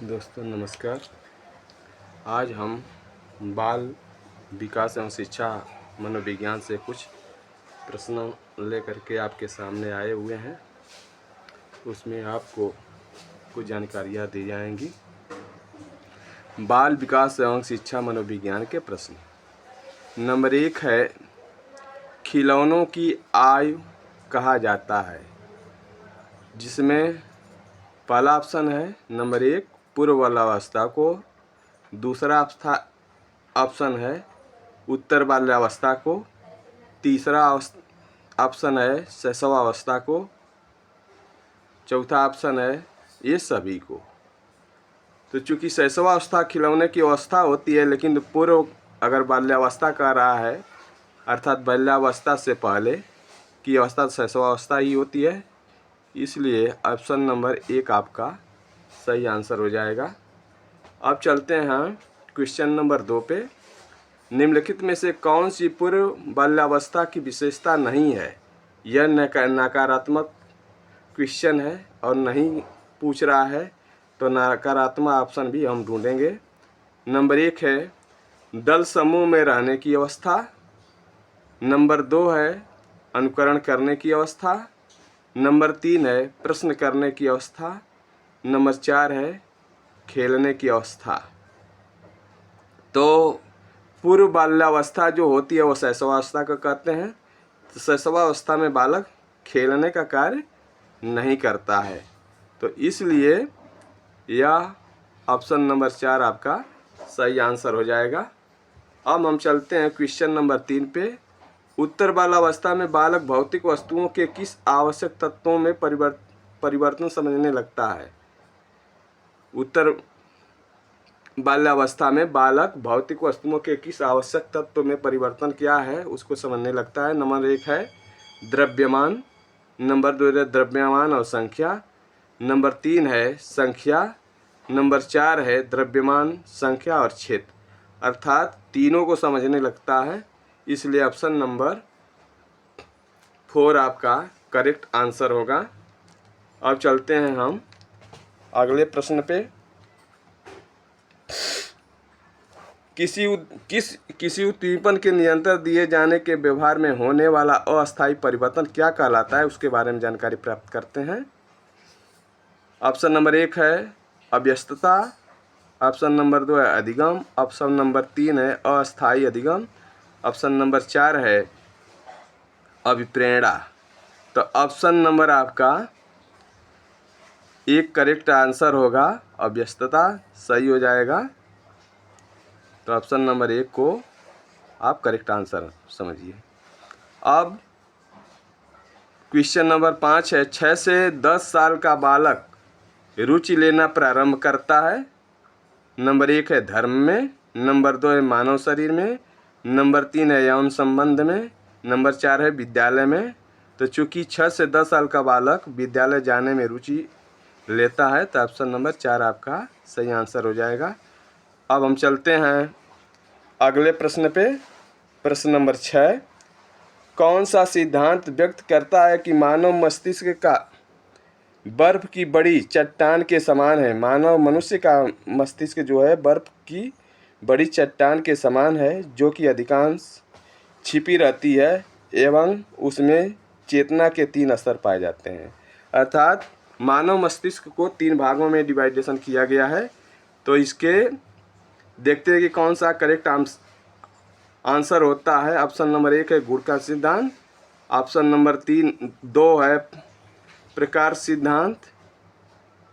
दोस्तों नमस्कार। आज हम बाल विकास एवं शिक्षा मनोविज्ञान से कुछ प्रश्न लेकर के आपके सामने आए हुए हैं। उसमें आपको कुछ जानकारियाँ दी जाएंगी। बाल विकास एवं शिक्षा मनोविज्ञान के प्रश्न। नंबर 1 है, खिलौनों की आयु कहा जाता है, जिसमें पहला ऑप्शन है नंबर 1 पूर्व बाल्यावस्था को, दूसरा ऑप्शन है उत्तर बाल्यावस्था को, तीसरा ऑप्शन है शैशवावस्था को, चौथा ऑप्शन है ये सभी को। तो चूंकि शैशवावस्था खिलौने की अवस्था होती है, लेकिन पूर्व अगर बाल्यावस्था का रहा है अर्थात बाल्यावस्था से पहले की अवस्था शैशवावस्था ही होती है, इसलिए ऑप्शन नंबर 1 आपका सही आंसर हो जाएगा। अब चलते हैं क्वेश्चन नंबर 2 पे। निम्नलिखित में से कौन सी पूर्व बाल्यावस्था की विशेषता नहीं है? यह नकारात्मक क्वेश्चन है और नहीं पूछ रहा है, तो नकारात्मक ऑप्शन भी हम ढूंढेंगे। नंबर 1 है दल समूह में रहने की अवस्था, नंबर 2 है अनुकरण करने की अवस्था, नंबर 3 है प्रश्न करने की अवस्था, नंबर 4 है खेलने की अवस्था। तो पूर्व बाल्यावस्था जो होती है वो शैशवावस्था को कहते हैं। तो शैशवावस्था में बालक खेलने का कार्य नहीं करता है, तो इसलिए यह ऑप्शन नंबर 4 आपका सही आंसर हो जाएगा। अब हम चलते हैं क्वेश्चन नंबर 3 पे। उत्तर बाल्यावस्था में बालक भौतिक वस्तुओं के किस आवश्यक तत्वों में परिवर्तन समझने लगता है? उत्तर बाल्यावस्था में बालक भौतिक वस्तुओं के किस आवश्यक तत्व में परिवर्तन क्या है उसको समझने लगता है। नंबर 1 है द्रव्यमान, नंबर 2 है द्रव्यमान और संख्या, नंबर 3 है संख्या, नंबर 4 है द्रव्यमान, संख्या और क्षेत्र, अर्थात तीनों को समझने लगता है, इसलिए ऑप्शन नंबर 4 आपका करेक्ट आंसर होगा। अब चलते हैं हम अगले प्रश्न पे। किसी उद्दीपन के निरंतर दिए जाने के व्यवहार में होने वाला अस्थायी परिवर्तन क्या कहलाता है, उसके बारे में जानकारी प्राप्त करते हैं। ऑप्शन नंबर 1 है अव्यस्तता, ऑप्शन नंबर 2 है अधिगम, ऑप्शन नंबर 3 है अस्थायी अधिगम, ऑप्शन नंबर 4 है अभिप्रेरणा। तो ऑप्शन नंबर आपका 1 करेक्ट आंसर होगा, अव्यस्तता सही हो जाएगा। तो ऑप्शन नंबर 1 को आप करेक्ट आंसर समझिए। अब क्वेश्चन नंबर 5 है 6 से 10 साल का बालक रुचि लेना प्रारंभ करता है। नंबर 1 है धर्म में, नंबर 2 है मानव शरीर में, नंबर 3 है यौन संबंध में, नंबर 4 है विद्यालय में। तो चूंकि 6 से 10 साल का बालक विद्यालय जाने में रुचि लेता है, तो ऑप्शन नंबर 4 आपका सही आंसर हो जाएगा। अब हम चलते हैं अगले प्रश्न पे। प्रश्न नंबर 6, कौन सा सिद्धांत व्यक्त करता है कि मानव मस्तिष्क का बर्फ की बड़ी चट्टान के समान है? मानव मनुष्य का मस्तिष्क जो है बर्फ की बड़ी चट्टान के समान है, जो कि अधिकांश छिपी रहती है एवं उसमें चेतना के 3 स्तर पाए जाते हैं। अर्थात मानव मस्तिष्क को 3 भागों में डिवाइडेशन किया गया है। तो इसके देखते हैं कि कौन सा करेक्ट आंसर होता है। ऑप्शन नंबर 1 है गुण का सिद्धांत, ऑप्शन नंबर 2 है प्रकार सिद्धांत,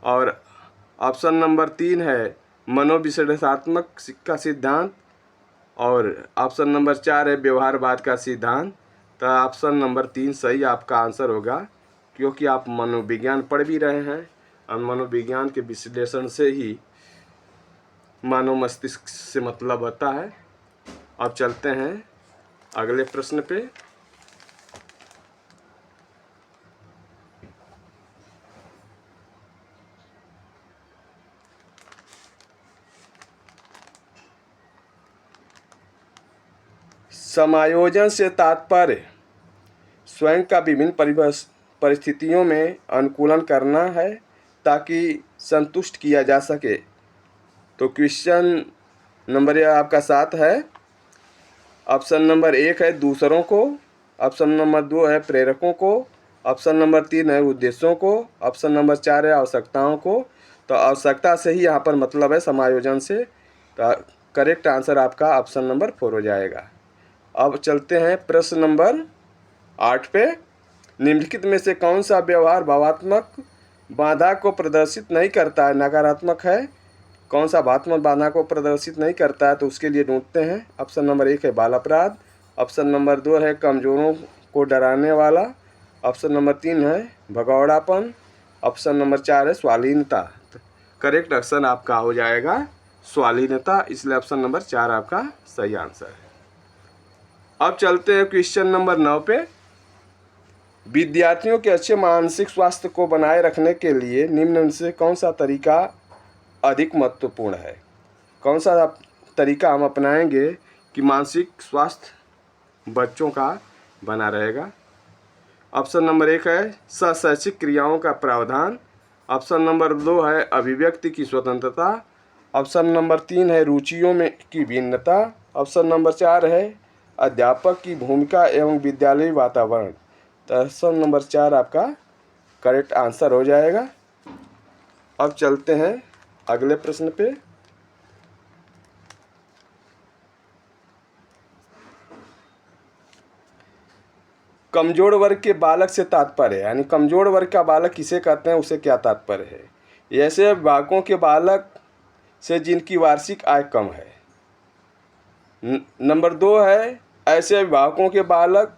और ऑप्शन नंबर 3 है मनोविश्लेषणात्मक का सिद्धांत, और ऑप्शन नंबर 4 है व्यवहारवाद का सिद्धांत। तो ऑप्शन नंबर 3 सही आपका आंसर होगा, क्योंकि आप मनोविज्ञान पढ़ भी रहे हैं और मनोविज्ञान के विश्लेषण से ही मानव मस्तिष्क से मतलब होता है। अब चलते हैं अगले प्रश्न पे। समायोजन से तात्पर्य स्वयं का विभिन्न परिस्थितियों में अनुकूलन करना है, ताकि संतुष्ट किया जा सके तो क्वेश्चन नंबर यह आपका 7 है। ऑप्शन नंबर 1 है दूसरों को, ऑप्शन नंबर 2 है प्रेरकों को, ऑप्शन नंबर 3 है उद्देश्यों को, ऑप्शन नंबर 4 है आवश्यकताओं को। तो आवश्यकता से ही यहाँ पर मतलब है समायोजन से। तो करेक्ट आंसर आपका ऑप्शन नंबर 4 हो जाएगा। अब चलते हैं प्रश्न नंबर 8 पे। निम्नलिखित में से कौन सा व्यवहार भावात्मक बाधा को प्रदर्शित नहीं करता है, नकारात्मक है। कौन सा भावात्मक बाधा को प्रदर्शित नहीं करता है, तो उसके लिए ढूंढते हैं। ऑप्शन नंबर 1 है बाल अपराध, ऑप्शन नंबर 2 है कमजोरों को डराने वाला, ऑप्शन नंबर 3 है भगौड़ापन, ऑप्शन नंबर 4 है स्वाधीनता। तो करेक्ट ऑप्शन आपका हो जाएगा स्वाधीनता, इसलिए ऑप्शन नंबर 4 आपका सही आंसर है। अब चलते हैं क्वेश्चन नंबर 9 पे। विद्यार्थियों के अच्छे मानसिक स्वास्थ्य को बनाए रखने के लिए निम्न में से कौन सा तरीका अधिक महत्वपूर्ण है। कौन सा तरीका हम अपनाएंगे कि मानसिक स्वास्थ्य बच्चों का बना रहेगा। ऑप्शन नंबर 1 है शैक्षिक क्रियाओं का प्रावधान, ऑप्शन नंबर 2 है अभिव्यक्ति की स्वतंत्रता, ऑप्शन नंबर 3 है रुचियों में की भिन्नता, ऑप्शन नंबर 4 है अध्यापक की भूमिका एवं विद्यालयी वातावरण। तो ऑप्शन नंबर 4 आपका करेक्ट आंसर हो जाएगा। अब चलते हैं अगले प्रश्न पे। कमजोर वर्ग के बालक से तात्पर्य, यानी कमजोर वर्ग का बालक किसे कहते हैं, उसे क्या तात्पर्य है। ऐसे अभिभावकों के बालक से जिनकी वार्षिक आय कम है। नंबर 2 है ऐसे अभिभावकों के बालक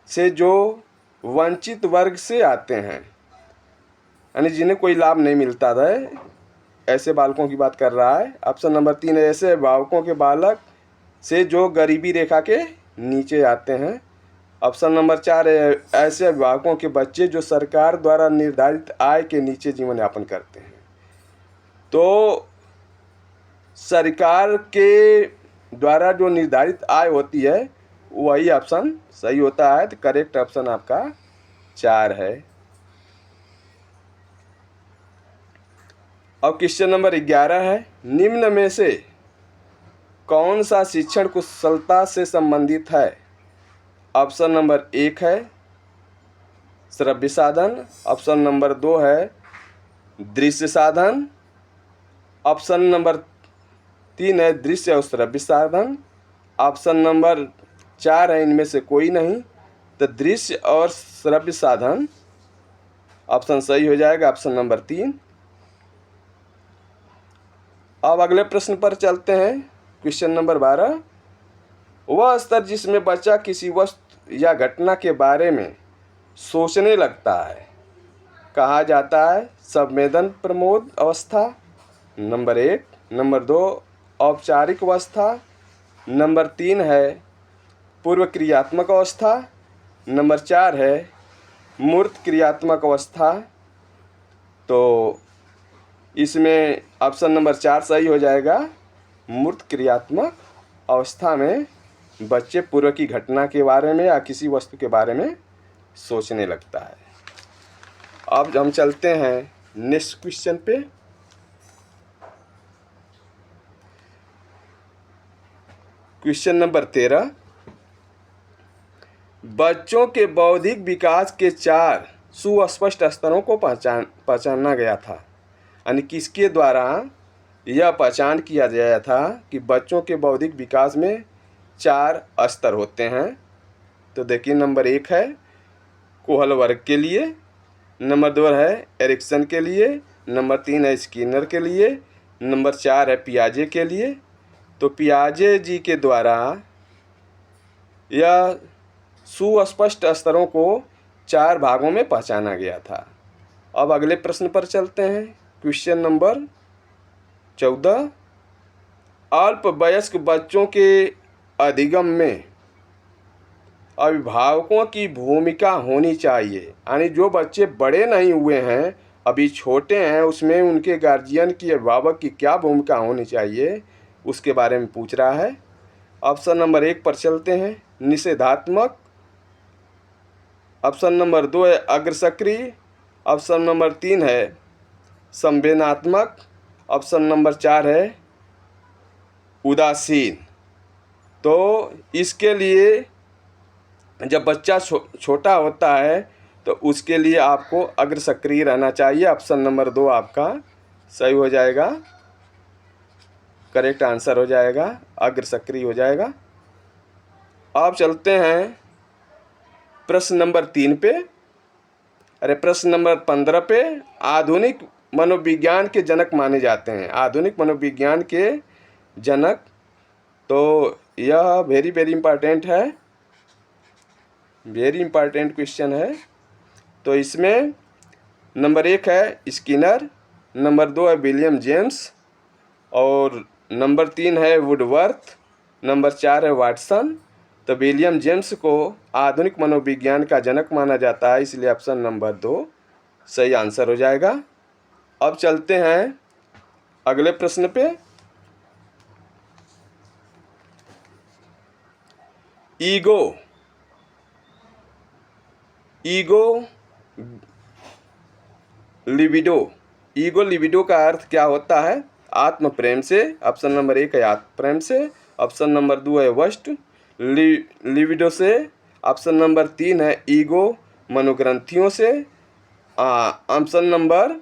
से जो वंचित वर्ग से आते हैं, यानी जिन्हें कोई लाभ नहीं मिलता है, ऐसे बालकों की बात कर रहा है। ऑप्शन नंबर 3 है ऐसे अभिभावकों के बालक से जो गरीबी रेखा के नीचे आते हैं। ऑप्शन नंबर 4 है ऐसे अभिभावकों के बच्चे जो सरकार द्वारा निर्धारित आय के नीचे जीवन यापन करते हैं। तो सरकार के द्वारा जो निर्धारित आय होती है वही ऑप्शन सही होता है। तो करेक्ट ऑप्शन आपका 4 है। अब क्वेश्चन नंबर 11 है निम्न में से कौन सा शिक्षण कुशलता से संबंधित है। ऑप्शन नंबर 1 है श्रव्य साधन, ऑप्शन नंबर 2 है दृश्य साधन, ऑप्शन नंबर 3 है दृश्य और श्रव्य साधन, ऑप्शन नंबर 4 है इनमें से कोई नहीं। तो दृश्य और श्रव्य साधन ऑप्शन सही हो जाएगा, ऑप्शन नंबर 3। अब अगले प्रश्न पर चलते हैं। Question number 12। वह स्तर जिसमें बच्चा किसी वस्तु या घटना के बारे में सोचने लगता है कहा जाता है संवेदन प्रमोद अवस्था। नंबर 1, नंबर 2 औपचारिक अवस्था, नंबर 3 है पूर्व क्रियात्मक अवस्था, नंबर 4 है मूर्त क्रियात्मक अवस्था। तो इसमें ऑप्शन नंबर 4 सही हो जाएगा। मूर्त क्रियात्मक अवस्था में बच्चे पूर्व की घटना के बारे में या किसी वस्तु के बारे में सोचने लगता है। अब हम चलते हैं नेक्स्ट क्वेश्चन पे। Question number 13। बच्चों के बौद्धिक विकास के 4 सुस्पष्ट स्तरों को पहचाना गया था, यानी किसके द्वारा यह पहचान किया गया था कि बच्चों के बौद्धिक विकास में 4 स्तर होते हैं। तो देखिए नंबर 1 है कोहल वर्ग के लिए, नंबर 2 है एरिक्सन के लिए, नंबर 3 है स्किनर के लिए, नंबर 4 है पियाजे के लिए। तो पियाजे जी के द्वारा यह सुस्पष्ट स्तरों को 4 भागों में पहचाना गया था। अब अगले प्रश्न पर चलते हैं। Question number 14। अल्पवयस्क बच्चों के अधिगम में अभिभावकों की भूमिका होनी चाहिए, यानी जो बच्चे बड़े नहीं हुए हैं अभी छोटे हैं उसमें उनके गार्जियन की अभिभावक की क्या भूमिका होनी चाहिए उसके बारे में पूछ रहा है। ऑप्शन नंबर 1 पर चलते हैं निषेधात्मक, ऑप्शन नंबर 2 है अग्रसक्रिय, ऑप्शन नंबर 3 है संवेदनात्मक, ऑप्शन नंबर 4 है उदासीन। तो इसके लिए जब बच्चा छोटा होता है तो उसके लिए आपको अग्र सक्रिय रहना चाहिए। ऑप्शन नंबर 2 आपका सही हो जाएगा, करेक्ट आंसर हो जाएगा, अग्र सक्रिय हो जाएगा। अब चलते हैं प्रश्न नंबर 3 पे, अरे प्रश्न नंबर 15 पे। आधुनिक मनोविज्ञान के जनक माने जाते हैं, आधुनिक मनोविज्ञान के जनक। तो यह वेरी वेरी इंपॉर्टेंट है, वेरी इंपॉर्टेंट क्वेश्चन है। तो इसमें नंबर 1 है स्किनर, नंबर 2 है विलियम जेम्स, और नंबर 3 है वुडवर्थ, नंबर 4 है वाटसन। तो विलियम जेम्स को आधुनिक मनोविज्ञान का जनक माना जाता है, इसलिए ऑप्शन नंबर 2 सही आंसर हो जाएगा। अब चलते हैं अगले प्रश्न पे। Ego, ego libido, ego libido का अर्थ क्या होता है? आत्म प्रेम से। ऑप्शन नंबर 1 है आत्म प्रेम से, ऑप्शन नंबर 2 है वस्ट लिबिडो से, ऑप्शन नंबर 3 है ईगो मनोग्रंथियों से, ऑप्शन नंबर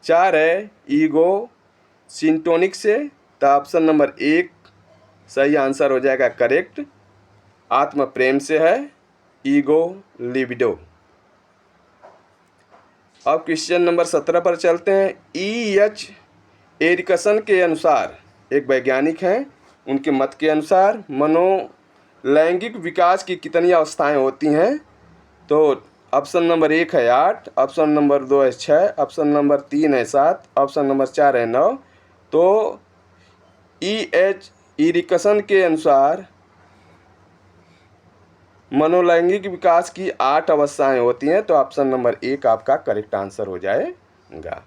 4 है ईगो सिंटोनिक से। तो ऑप्शन नंबर 1 सही आंसर हो जाएगा, करेक्ट, आत्म प्रेम से है ईगो लिबिडो। अब क्वेश्चन नंबर 17 पर चलते हैं। E.H. एरिकसन के अनुसार, एक वैज्ञानिक हैं, उनके मत के अनुसार मनोलैंगिक विकास की कितनी अवस्थाएं होती हैं? तो ऑप्शन नंबर 1 है 8, ऑप्शन नंबर 2 है 6, ऑप्शन नंबर 3 है 7, ऑप्शन नंबर 4 है 9। तो E.H. एरिकसन के अनुसार मनोलैंगिक विकास की 8 अवस्थाएं होती हैं। तो ऑप्शन नंबर 1 आपका करेक्ट आंसर हो जाएगा।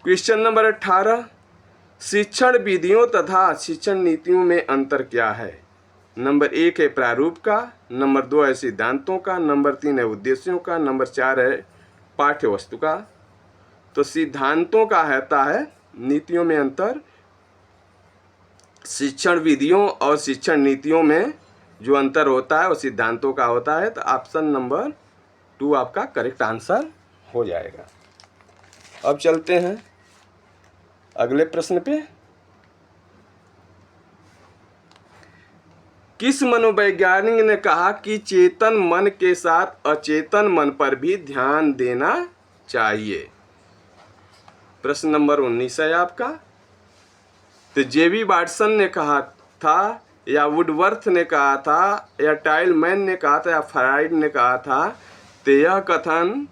क्वेश्चन नंबर 18, शिक्षण विधियों तथा शिक्षण नीतियों में अंतर क्या है? नंबर 1 है प्रारूप का, नंबर 2 है सिद्धांतों का, नंबर 3 है उद्देश्यों का, नंबर 4 है पाठ्य वस्तु का। तो सिद्धांतों का रहता है, नीतियों में अंतर। शिक्षण विधियों और शिक्षण नीतियों में जो अंतर होता है वो सिद्धांतों का होता है। तो ऑप्शन नंबर 2 आपका करेक्ट आंसर हो जाएगा। अब चलते हैं अगले प्रश्न पे। किस मनोवैज्ञानिक ने कहा कि चेतन मन के साथ अचेतन मन पर भी ध्यान देना चाहिए? प्रश्न नंबर 19 है आपका। तो जेबी वाटसन ने कहा था, या वुडवर्थ ने कहा था, या टाइलमैन ने कहा था, या फ्राइड ने कहा था? तो यह कथन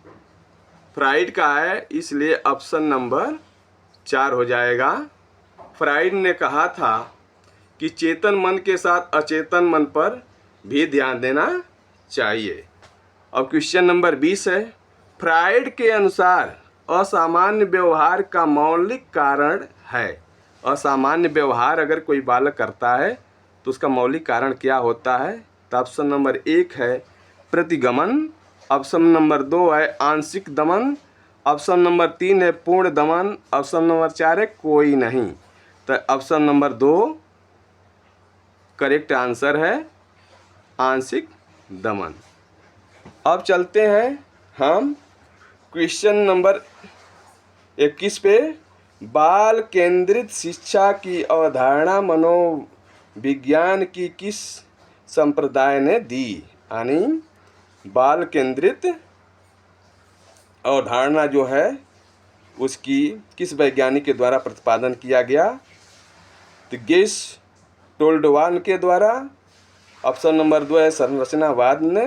फ्राइड का है, इसलिए ऑप्शन नंबर 4 हो जाएगा। फ्राइड ने कहा था कि चेतन मन के साथ अचेतन मन पर भी ध्यान देना चाहिए। अब क्वेश्चन नंबर 20 है। फ्राइड के अनुसार असामान्य व्यवहार का मौलिक कारण है। असामान्य व्यवहार अगर कोई बालक करता है तो उसका मौलिक कारण क्या होता है? तो ऑप्शन नंबर 1 है प्रतिगमन, ऑप्शन नंबर 2 है आंशिक दमन, ऑप्शन नंबर 3 है पूर्ण दमन, ऑप्शन नंबर 4 है कोई नहीं। तो ऑप्शन नंबर 2 करेक्ट आंसर है, आंशिक दमन। अब चलते हैं हम क्वेश्चन नंबर 21 पे। बाल केंद्रित शिक्षा की अवधारणा मनोविज्ञान की किस संप्रदाय ने दी? यानी बाल केंद्रित अवधारणा जो है उसकी किस वैज्ञानिक के द्वारा प्रतिपादन किया गया? तो गेस टोल्डवान के द्वारा, ऑप्शन नंबर 2 है संरचनावाद ने,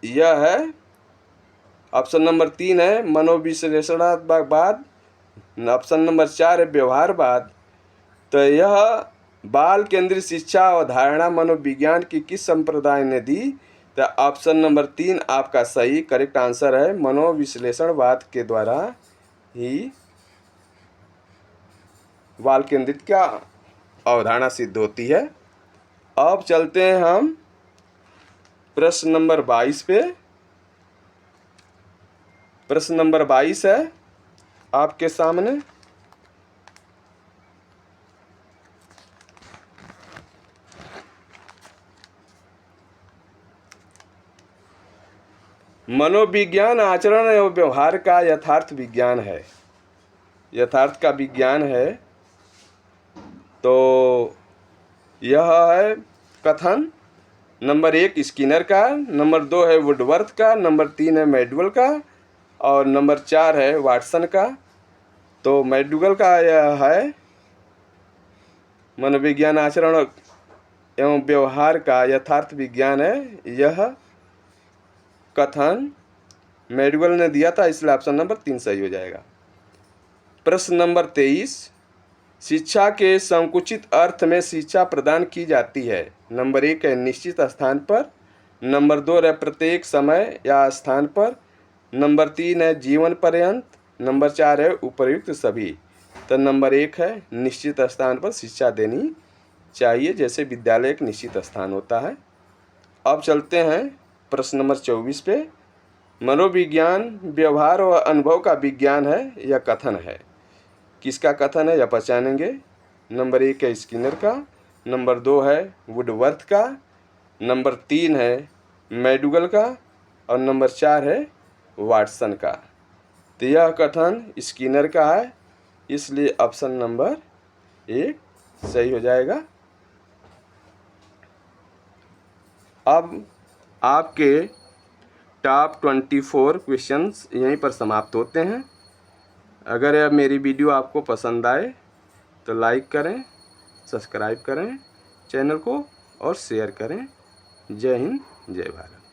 यह है ऑप्शन नंबर 3 है मनोविश्लेषणात्मकवाद, ऑप्शन नंबर 4 है व्यवहारवाद। तो यह बाल केंद्रित शिक्षा अवधारणा मनोविज्ञान की किस संप्रदाय ने दी? तो ऑप्शन नंबर 3 आपका सही करेक्ट आंसर है, मनोविश्लेषणवाद के द्वारा ही बाल केंद्रित क्या अवधारणा सिद्ध होती है। अब चलते हैं हम प्रश्न नंबर 22 पे। प्रश्न नंबर 22 है आपके सामने। मनोविज्ञान आचरण एवं व्यवहार का यथार्थ विज्ञान है। यथार्थ का विज्ञान है तो यह है कथन। नंबर 1 स्किनर का, नंबर 2 है वुडवर्थ का, नंबर 3 है मैकडूगल का और नंबर 4 है वाटसन का। तो मैकडूगल का यह है मनोविज्ञान आचरण एवं व्यवहार का यथार्थ विज्ञान है यह कथन मैकडूगल ने दिया था, इसलिए ऑप्शन नंबर 3 सही हो जाएगा। प्रश्न नंबर 23, शिक्षा के संकुचित अर्थ में शिक्षा प्रदान की जाती है। नंबर 1 है निश्चित स्थान पर, नंबर 2 है प्रत्येक समय या स्थान पर, नंबर 3 है जीवन पर्यंत, नंबर 4 है उपर्युक्त सभी। तो नंबर 1 है निश्चित स्थान पर शिक्षा देनी चाहिए, जैसे विद्यालय एक निश्चित स्थान होता है। अब चलते हैं प्रश्न नंबर 24 पे। मनोविज्ञान व्यवहार और अनुभव का विज्ञान है, यह कथन है। किसका कथन है यह पहचानेंगे। नंबर 1 है स्किनर का, नंबर 2 है वुडवर्थ का, नंबर 3 है मैकडूगल का और नंबर 4 है वाटसन का। तो यह कथन स्किनर का है, इसलिए ऑप्शन नंबर 1 सही हो जाएगा। अब आपके टॉप 24 क्वेश्चंस यहीं पर समाप्त होते हैं। अगर यह मेरी वीडियो आपको पसंद आए तो लाइक करें, सब्सक्राइब करें चैनल को और शेयर करें। जय हिंद, जय भारत।